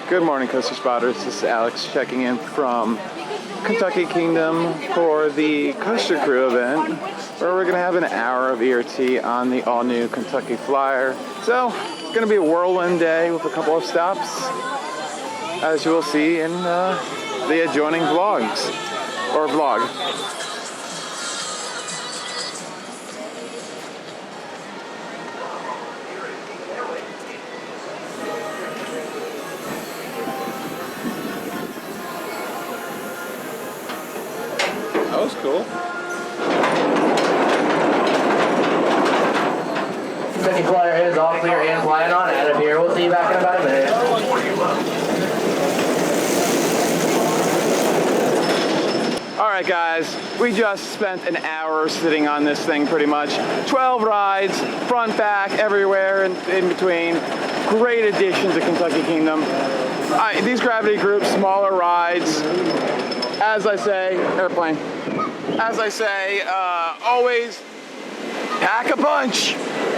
Good morning, Coaster Spotters. This is Alex checking in from Kentucky Kingdom for the Coaster Crew event, where we're going to have an hour of ERT on the all-new Kentucky Flyer. So, it's going to be a whirlwind day with a couple of stops, as you will see in the adjoining vlogs, or vlog. That was cool. Kentucky Flyer is all clear and flying on out of here. We'll see you back in about a minute. Alright guys, we just spent an hour sitting on this thing pretty much. 12 rides, front, back, everywhere in between. Great addition to Kentucky Kingdom. These gravity groups, smaller rides, as I say, airplane. As I say, always pack a punch,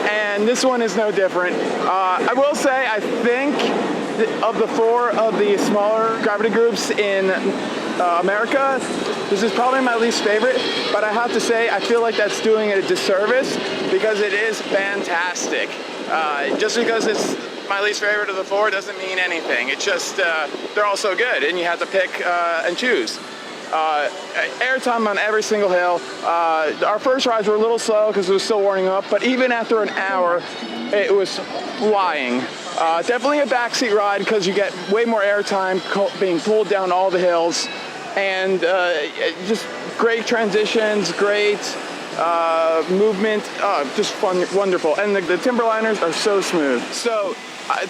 and this one is no different. I will say, I think of the four of the smaller gravity groups in America, this is probably my least favorite, but I have to say, I feel like that's doing it a disservice because it is fantastic. Just because it's my least favorite of the four doesn't mean anything. It's just, they're all so good, and you have to pick and choose. Airtime on every single hill. Our first rides were a little slow because it was still warming up, but even after an hour, it was flying. Definitely a backseat ride because you get way more airtime being pulled down all the hills, and just great transitions, great movement, just fun, wonderful. And the Timberliners are so smooth. So.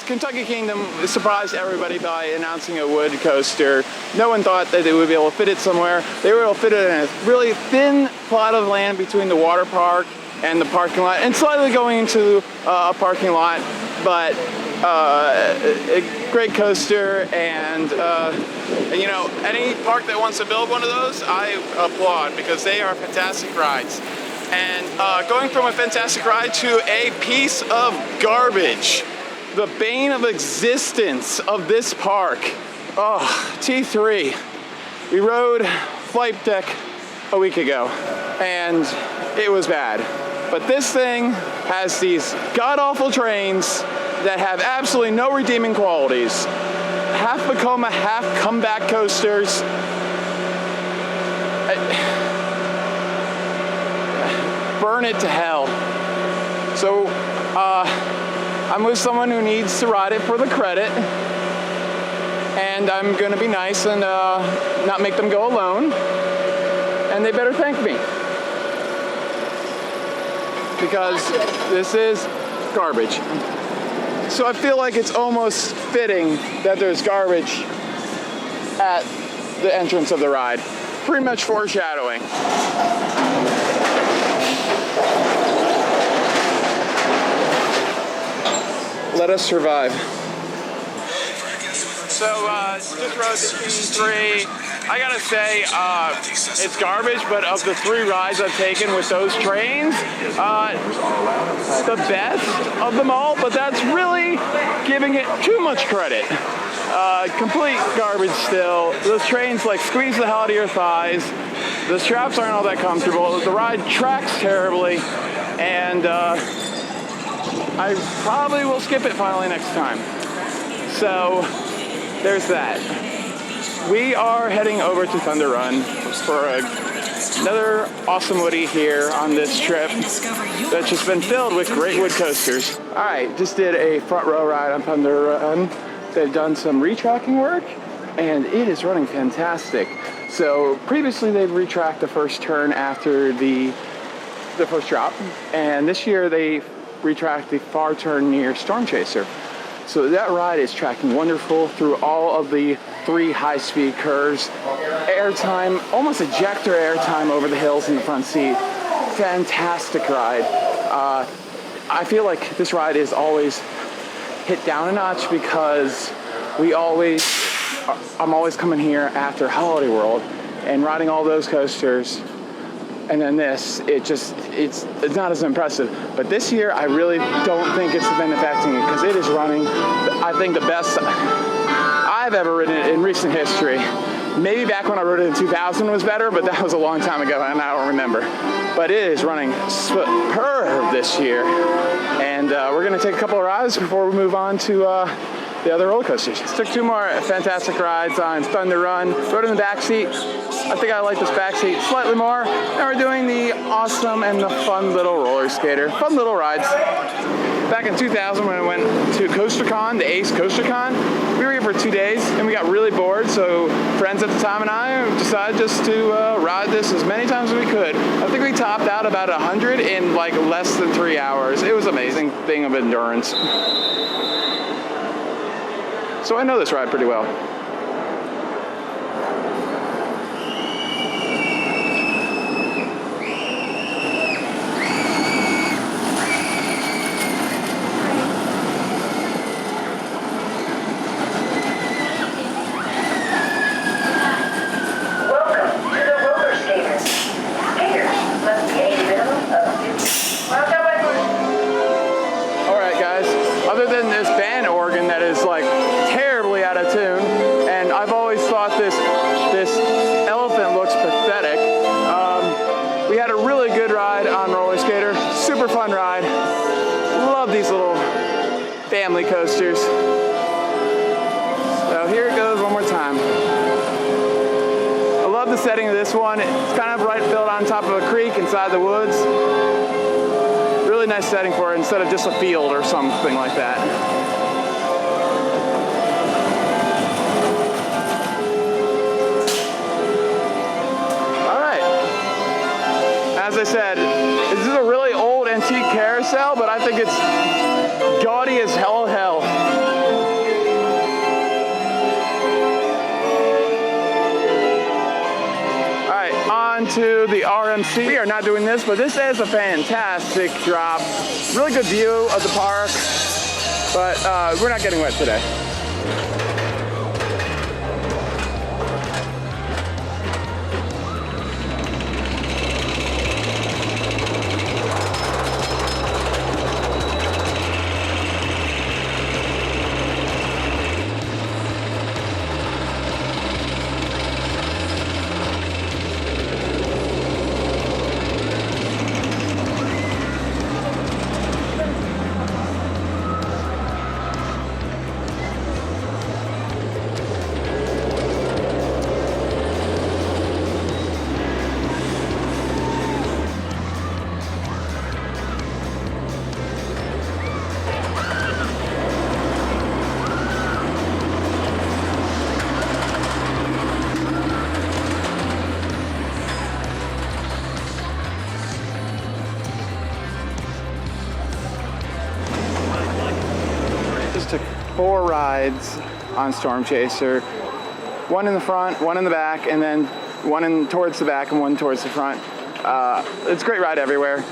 Kentucky Kingdom surprised everybody by announcing a wood coaster. No one thought that they would be able to fit it somewhere. They were able to fit it in a really thin plot of land between the water park and the parking lot, and slightly going into a parking lot, but a great coaster, and you know, any park that wants to build one of those, I applaud, because they are fantastic rides. And going from a fantastic ride to a piece of garbage. The bane of existence of this park. Oh, T3. We rode Flight Deck a week ago, and it was bad. But this thing has these god-awful trains that have absolutely no redeeming qualities. Half Vekoma, half comeback coasters. Burn it to hell. So, I'm with someone who needs to ride it for the credit, and I'm gonna be nice and not make them go alone, and they better thank me, because this is garbage. So I feel like it's almost fitting that there's garbage at the entrance of the ride. Pretty much foreshadowing. Let us survive. So, just rode the T3. I gotta say, it's garbage, but of the three rides I've taken with those trains, the best of them all, but that's really giving it too much credit. Complete garbage still. Those trains like squeeze the hell out of your thighs. The straps aren't all that comfortable. The ride tracks terribly, and I probably will skip it finally next time. So, there's that. We are heading over to Thunder Run for another awesome woody here on this trip that's just been filled with great wood coasters. Alright, just did a front row ride on Thunder Run. They've done some retracking work, and it is running fantastic. So, previously they'd retracked the first turn after the first drop, and this year they retract the far turn near Storm Chaser. So that ride is tracking wonderful through all of the three high-speed curves. Airtime, almost ejector airtime over the hills in the front seat. Fantastic ride. I feel like this ride is always hit down a notch because I'm always coming here after Holiday World and riding all those coasters. And then this, it's not as impressive. But this year, I really don't think it's been affecting it because it is running, I think, the best. I I've ever ridden it in recent history. Maybe back when I rode it in 2000 was better, but that was a long time ago and I don't remember. But it is running superb this year. And we're gonna take a couple of rides before we move on to the other roller coasters. Took 2 more fantastic rides on Thunder Run. Rode in the back seat. I think I like this back seat slightly more. And we're doing the awesome and the fun little roller skater. Fun little rides. Back in 2000 when I went to CoasterCon, the Ace CoasterCon, we were here for 2 days and we got really bored, so friends at the time and I decided just to ride this as many times as we could. I think we topped out about 100 in like less than 3 hours. It was an amazing thing of endurance. So I know this ride pretty well. Other than this band organ that is like terribly out of tune, and I've always thought this elephant looks pathetic. We had a really good ride on roller skater, super fun ride. Love these little family coasters. So here it goes one more time. I love the setting of this one. It's kind of right built on top of a creek inside the woods. Really nice setting for it instead of just a field or something like that. All right. As I said, this is a really old antique carousel, but I think it's gaudy as hell. To the RMC. We are not doing this, but this is a fantastic drop. Really good view of the park, but we're not getting wet today. Took 4 rides on Storm Chaser, 1 in the front, 1 in the back, and then 1 towards the back and 1 towards the front. It's a great ride everywhere.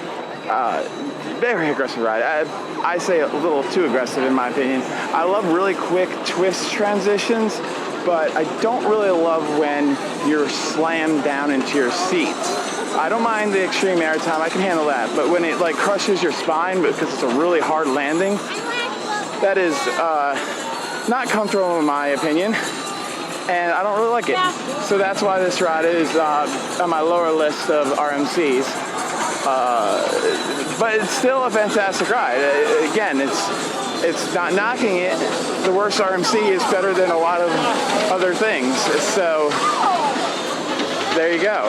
Very aggressive ride. I say a little too aggressive in my opinion. I love really quick twist transitions, but I don't really love when you're slammed down into your seats. I don't mind the extreme airtime, I can handle that, but when it like crushes your spine because it's a really hard landing, that is not comfortable in my opinion, and I don't really like it. So that's why this ride is on my lower list of RMCs. But it's still a fantastic ride. Again, it's not knocking it. The worst RMC is better than a lot of other things. So there you go.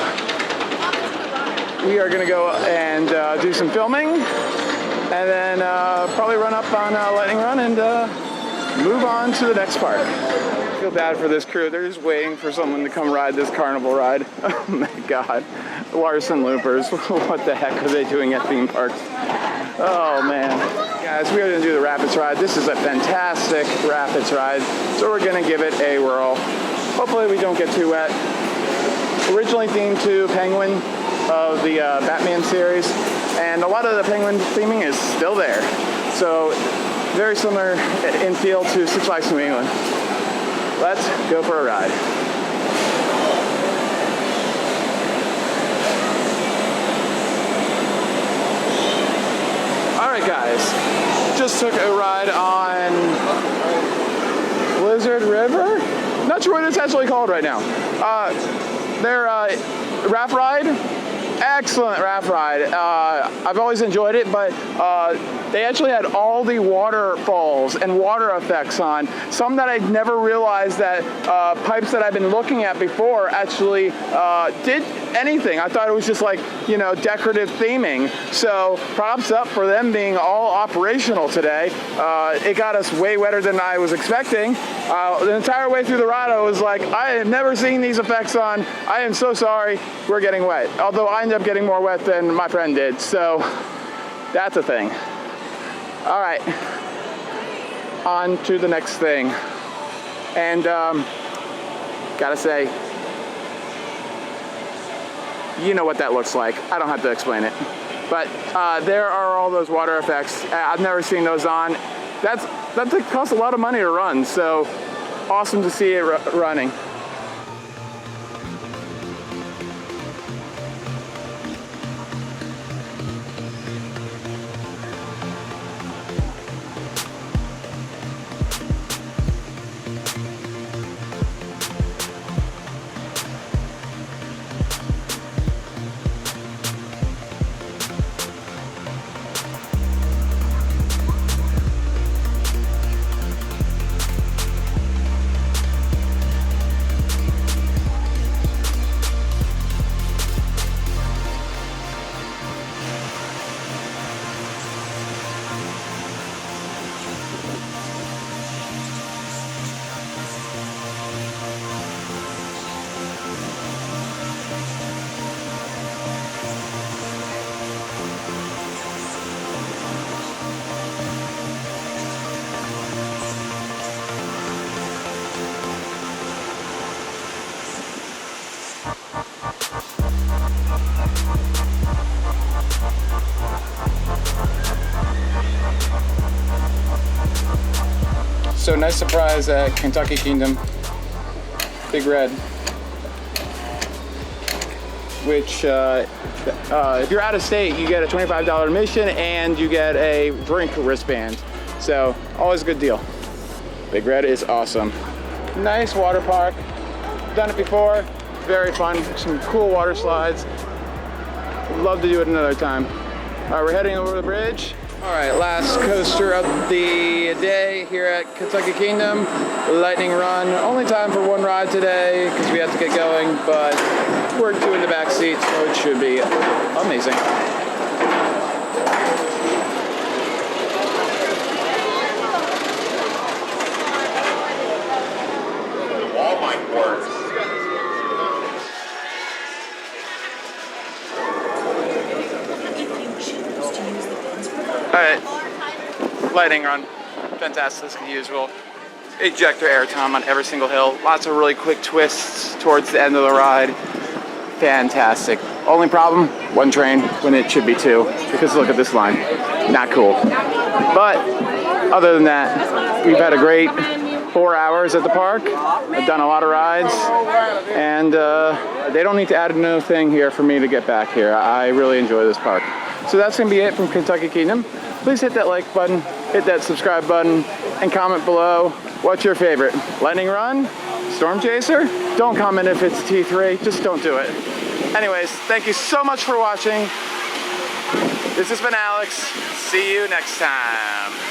We are gonna go and do some filming, and then probably run up on Lightning Run and move on to the next park. I feel bad for this crew. They're just waiting for someone to come ride this carnival ride. Oh my God. Larson Loopers. What the heck are they doing at theme parks? Oh man. Guys, we are gonna do the Rapids ride. This is a fantastic Rapids ride, so we're gonna give it a whirl. Hopefully we don't get too wet. Originally themed to Penguin of the Batman series, and a lot of the Penguin theming is still there. So very similar in feel to Six Flags New England. Let's go for a ride. All right, guys, just took a ride on Blizzard River. not sure what it's actually called right now. Their raft ride, excellent raft ride. I've always enjoyed it, but they actually had all the waterfalls and water effects on. Some that I'd never realized that pipes that I've been looking at before actually did anything. I thought it was just like, you know, decorative theming. So props up for them being all operational today. It got us way wetter than I was expecting. The entire way through the ride, I was like, I have never seen these effects on. I am so sorry, we're getting wet. Although I ended up getting more wet than my friend did. So that's a thing. All right, on to the next thing. And gotta say, you know what that looks like. I don't have to explain it. But there are all those water effects. I've never seen those on. That costs a lot of money to run, so awesome to see it running. So nice surprise at Kentucky Kingdom, Big Red, which if you're out of state, you get a $25 admission and you get a drink wristband. So always a good deal. Big Red is awesome. Nice water park. Done it before, very fun. Some cool water slides. Love to do it another time. All right, we're heading over the bridge. All right, last coaster of the day here at Kentucky Kingdom, Lightning Run. Only time for one ride today because we have to get going, but we're two in the back seat, so it should be amazing. All my words. All right, Lightning Run, fantastic as usual. Ejector air time on every single hill. Lots of really quick twists towards the end of the ride. Fantastic. Only problem, one train when it should be two, because look at this line. Not cool. But other than that, we've had a great 4 hours at the park. I've done a lot of rides, and they don't need to add another thing here for me to get back here. I really enjoy this park. So that's gonna be it from Kentucky Kingdom. Please hit that like button, hit that subscribe button, and comment below. What's your favorite? Lightning Run? Storm Chaser? Don't comment if it's T3, just don't do it. Anyways, thank you so much for watching. This has been Alex. See you next time.